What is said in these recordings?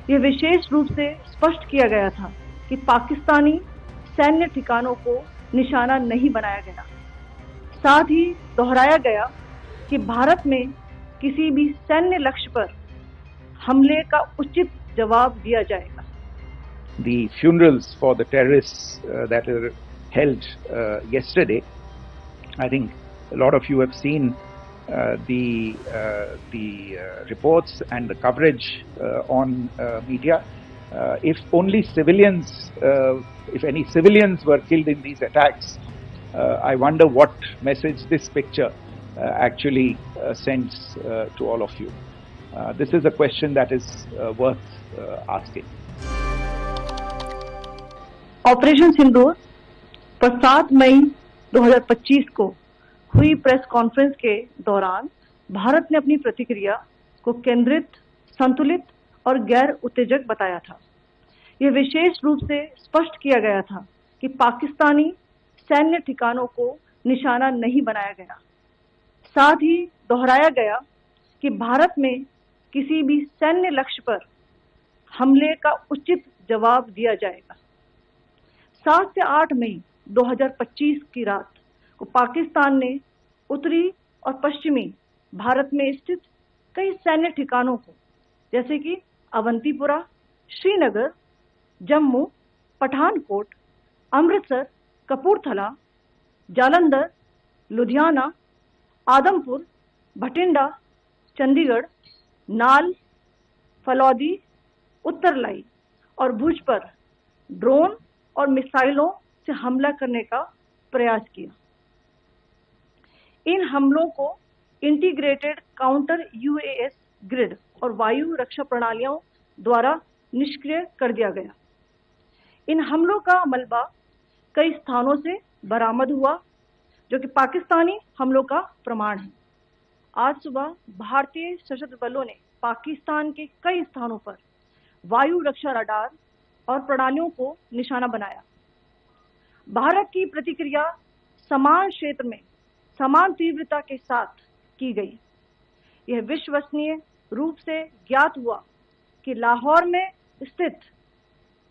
ये विशेष रूप से स्पष्ट किया गया था कि पाकिस्तानी सैन्य ठिकानों को निशाना नहीं बनाया गया। साथ ही दोहराया गया कि भारत में किसी भी सैन्य लक्ष्य पर हमले का उचित जवाब दिया जाएगा। The funerals for the terrorists that were held yesterday, I think a lot of you have seen the reports and the coverage on media. If only civilians, if any civilians were killed in these attacks, I wonder what message this picture actually sends to all of you. This is a question that is worth asking. Operation Sindoor पर 7 मई 2025 को हुई press conference के दौरान भारत ने अपनी प्रतिक्रिया को केंद्रित, संतुलित और गैर उत्तेजक बताया था। यह विशेष रूप से स्पष्ट किया गया था कि पाकिस्तानी सैन्य ठिकानों को निशाना नहीं बनाया गया। साथ ही दोहराया गया कि भारत में किसी भी सैन्य लक्ष्य पर हमले का उचित जवाब दिया जाएगा। 7 से 8 मई 2025 की रात को पाकिस्तान ने उत्तरी और पश्चिमी भारत में स्थित कई सैन्य ठिकानों को, जैसे कि अवंतीपुरा, श्रीनगर, जम्मू, पठानकोट, अमृतसर, कपूरथला, जालंधर, लुधियाना, आदमपुर, भटिंडा, चंडीगढ़, नाल, फलौदी, उत्तरलाई और भुज पर ड्रोन और मिसाइलों से हमला करने का प्रयास किया। इन हमलों को इंटीग्रेटेड काउंटर यूएस ग्रिड और वायु रक्षा प्रणालियों द्वारा निष्क्रिय कर दिया गया। इन हमलों का मलबा कई स्थानों से बरामद हुआ, जो कि पाकिस्तानी हमलों का प्रमाण है। आज सुबह भारतीय सशस्त्र बलों ने पाकिस्तान के कई स्थानों पर वायु रक्षा रडार और प्रणालियों को निशाना बनाया। भारत की प्रतिक्रिया समान क्षेत्र में समान तीव्रता के साथ की गई। यह विश्वसनीय रूप से ज्ञात हुआ कि लाहौर में स्थित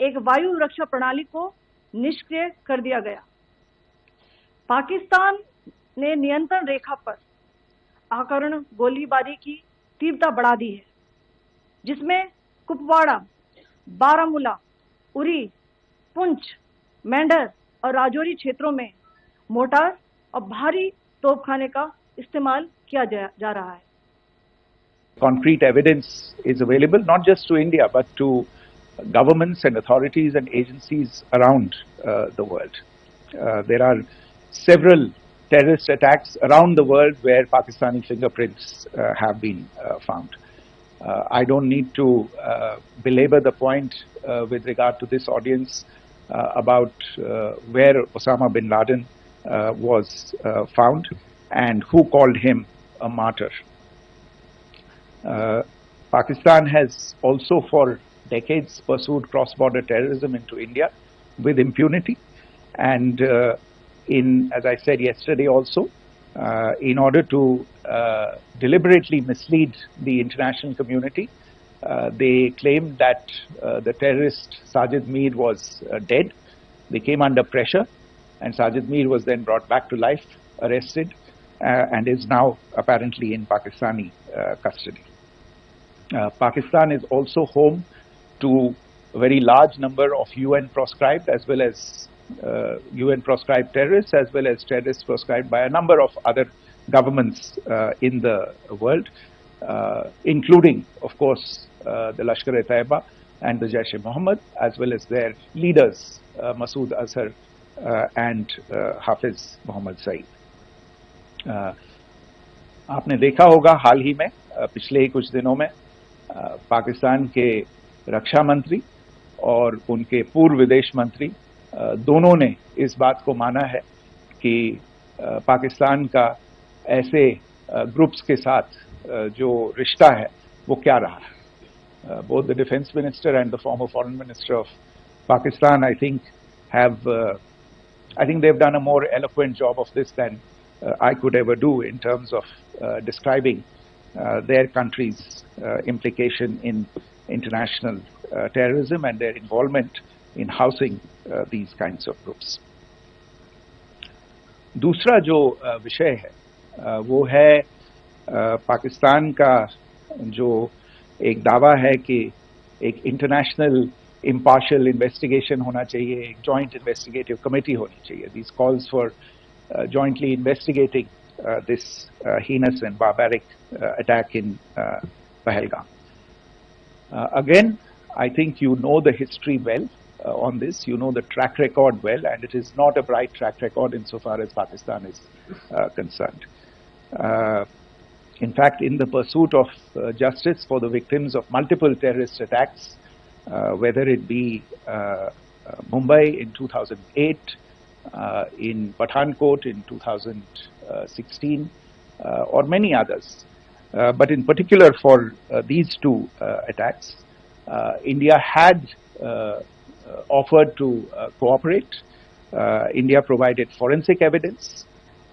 एक वायु रक्षा प्रणाली को निष्क्रिय कर दिया गया। पाकिस्तान ने नियंत्रण रेखा पर आकरण गोलीबारी की तीव्रता बढ़ा दी है, जिसमें कुपवाड़ा, बारामूला, उरी, पुंछ, मेंढर और राजौरी क्षेत्रों में मोर्टार और भारी तोपखाने का इस्तेमाल किया जा रहा है। Concrete evidence is available not just to India but to governments and authorities and agencies around the world. There are several terrorist attacks around the world where Pakistani fingerprints have been found. I don't need to belabor the point with regard to this audience about where Osama bin Laden was found and who called him a martyr. Pakistan has also for decades pursued cross-border terrorism into India with impunity, and as I said yesterday also, in order to deliberately mislead the international community, they claimed that the terrorist Sajid Mir was dead. They came under pressure, and Sajid Mir was then brought back to life, arrested, and is now apparently in Pakistani custody. Pakistan is also home to a very large number of UN proscribed as well as UN proscribed terrorists, as well as terrorists proscribed by a number of other governments in the world, including, of course, the Lashkar-e-Taiba and the Jaish-e-Mohammed, as well as their leaders, Masood Azhar and Hafiz Mohammed Saeed. आपने देखा होगा हाल ही में पिछले ही कुछ दिनों में पाकिस्तान के रक्षा मंत्री और उनके पूर्व विदेश मंत्री दोनों ने इस बात को माना है कि पाकिस्तान का ऐसे ग्रुप्स के साथ जो रिश्ता है वो क्या रहा है. Both the defense minister and the former foreign minister of Pakistan, I think they've done a more eloquent job of this than I could ever do in terms of describing their country's implication in international terrorism and their involvement in housing these kinds of groups. दूसरा जो विषय है वो है पाकिस्तान का जो एक दावा है कि एक इंटरनेशनल impartial investigation होना चाहिए, एक joint investigative committee होनी चाहिए. These calls for jointly investigating this heinous and barbaric attack in Pahalgam. Again, I think you know the history well on this. You know the track record well, and it is not a bright track record insofar as Pakistan is concerned. In fact, in the pursuit of justice for the victims of multiple terrorist attacks, whether it be Mumbai in 2008, in Pathankot in 2016, or many others. But in particular for these two attacks, India had offered to cooperate. India provided forensic evidence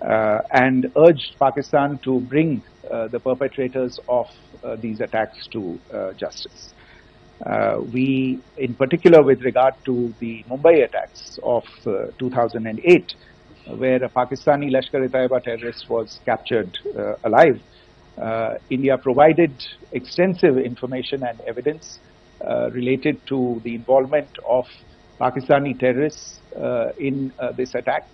and urged Pakistan to bring the perpetrators of these attacks to justice. We, in particular with regard to the Mumbai attacks of 2008, where a Pakistani Lashkar-e-Taiba terrorist was captured alive, India provided extensive information and evidence related to the involvement of Pakistani terrorists in this attack.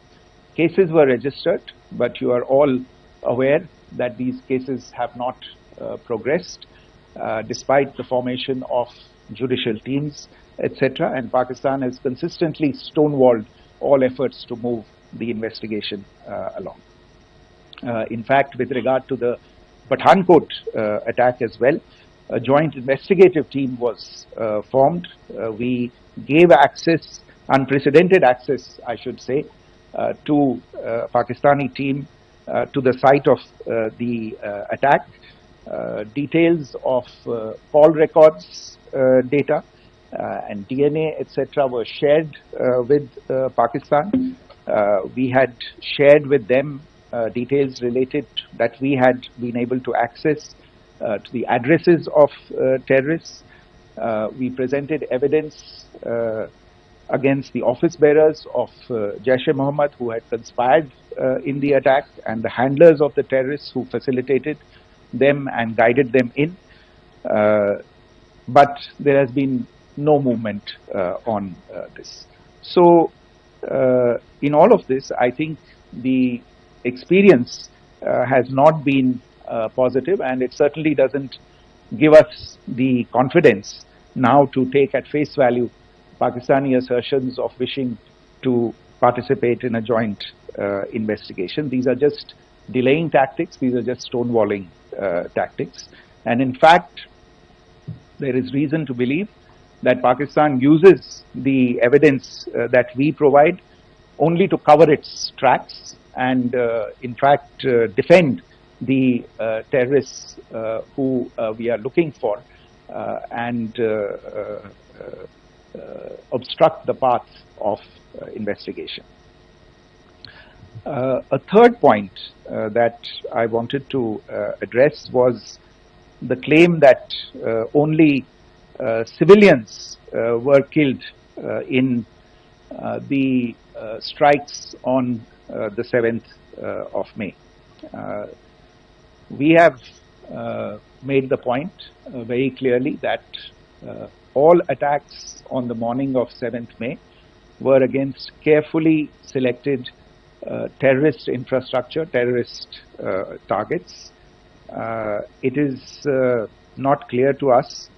Cases were registered, but you are all aware that these cases have not progressed despite the formation of judicial teams, etc. And Pakistan has consistently stonewalled all efforts to move the investigation along. In fact, with regard to the Pathankot attack as well, a joint investigative team was formed. We gave access, unprecedented access, I should say, to Pakistani team to the site of the attack. Details of call records data and DNA, etc. were shared with Pakistan. We had shared with them details related that we had been able to access to the addresses of terrorists. We presented evidence against the office bearers of Jaish-e-Mohammed who had conspired in the attack and the handlers of the terrorists who facilitated them and guided them in. But there has been no movement on this. So, in all of this, I think the experience has not been positive, and it certainly doesn't give us the confidence now to take at face value Pakistani assertions of wishing to participate in a joint investigation. These are just delaying tactics. These are just stonewalling tactics. And in fact, there is reason to believe that Pakistan uses the evidence that we provide only to cover its tracks and, in fact, defend the terrorists who we are looking for and obstruct the path of investigation. A third point that I wanted to address was the claim that only civilians were killed in the strikes on the 7th of May. We have made the point very clearly that all attacks on the morning of 7th May were against carefully selected terrorist infrastructure, terrorist targets. It is not clear to us,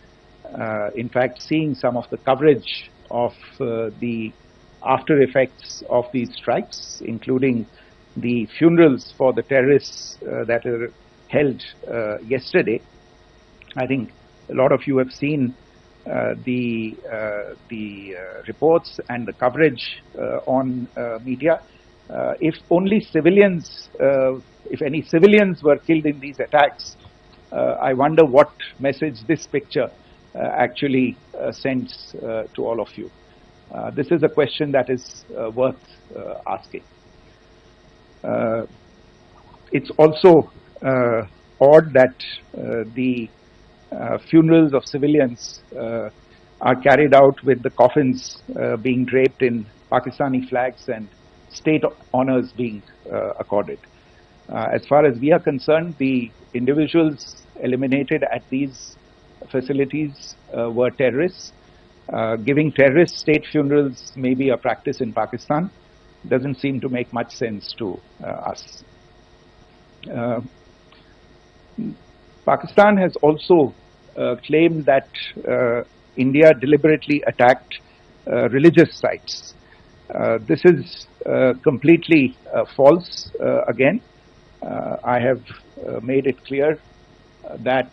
in fact, seeing some of the coverage of the after effects of these strikes, including the funerals for the terrorists that are held yesterday. I think a lot of you have seen the reports and the coverage on media. If only civilians, if any civilians were killed in these attacks, I wonder what message this picture actually sends to all of you. This is a question that is worth asking. It's also odd that the funerals of civilians are carried out with the coffins being draped in Pakistani flags and state honors being accorded. As far as we are concerned, the individuals eliminated at these facilities were terrorists. Giving terrorist state funerals may be a practice in Pakistan. Doesn't seem to make much sense to us. Pakistan has also claimed that India deliberately attacked religious sites. This is completely false again. I have made it clear that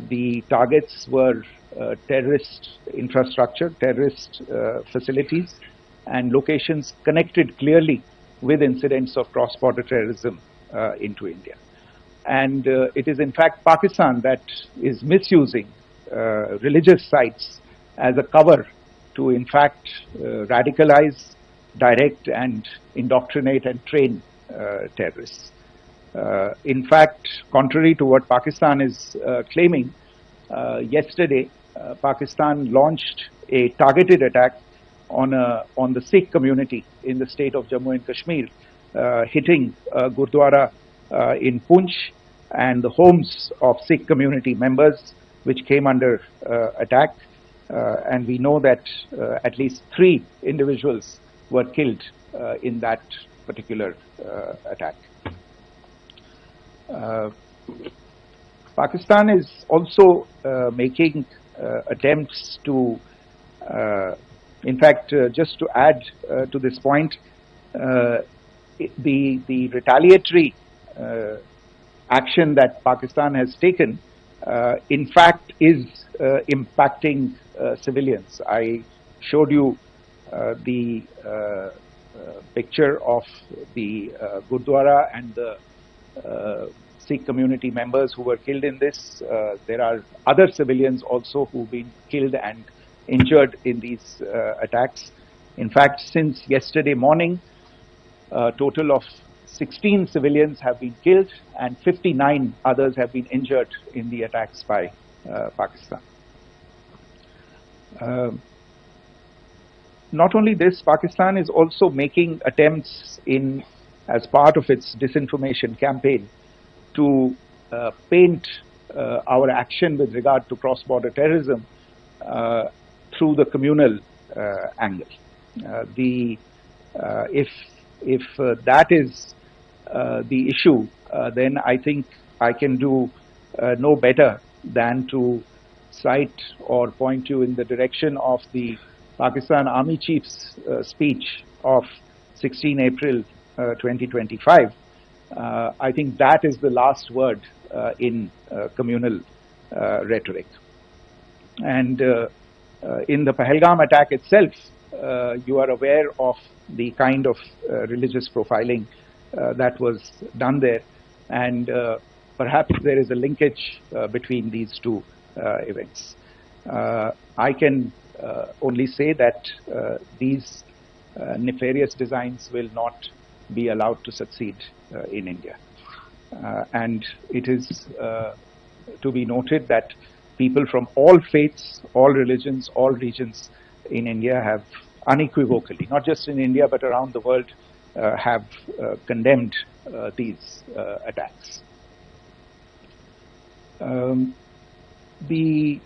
the targets were terrorist infrastructure, terrorist facilities, and locations connected clearly with incidents of cross-border terrorism into India. And it is in fact Pakistan that is misusing religious sites as a cover to in fact radicalize, direct and indoctrinate and train terrorists. In fact, contrary to what Pakistan is claiming, yesterday Pakistan launched a targeted attack on the Sikh community in the state of Jammu and Kashmir, hitting Gurdwara in Poonch and the homes of Sikh community members which came under attack, and we know that at least 3 individuals were killed in that particular attack. Pakistan is also making attempts to, in fact, just to add to this point, the retaliatory action that Pakistan has taken, in fact, is impacting civilians. I showed you the picture of the Gurdwara and the Sikh community members who were killed in this. There are other civilians also who've been killed and injured in these attacks. In fact, since yesterday morning, a total of 16 civilians have been killed and 59 others have been injured in the attacks by Pakistan. Not only this, Pakistan is also making attempts as part of its disinformation campaign to paint our action with regard to cross-border terrorism through the communal angle. If that is the issue, then I think I can do no better than to cite or point you in the direction of the Pakistan Army Chief's speech of 16 April 2025. I think that is the last word in communal rhetoric. And in the Pahalgam attack itself, you are aware of the kind of religious profiling that was done there, and perhaps there is a linkage between these two events. I can only say that these nefarious designs will not be allowed to succeed in India. And it is to be noted that people from all faiths, all religions, all regions in India have unequivocally, not just in India but around the world, have condemned these attacks. The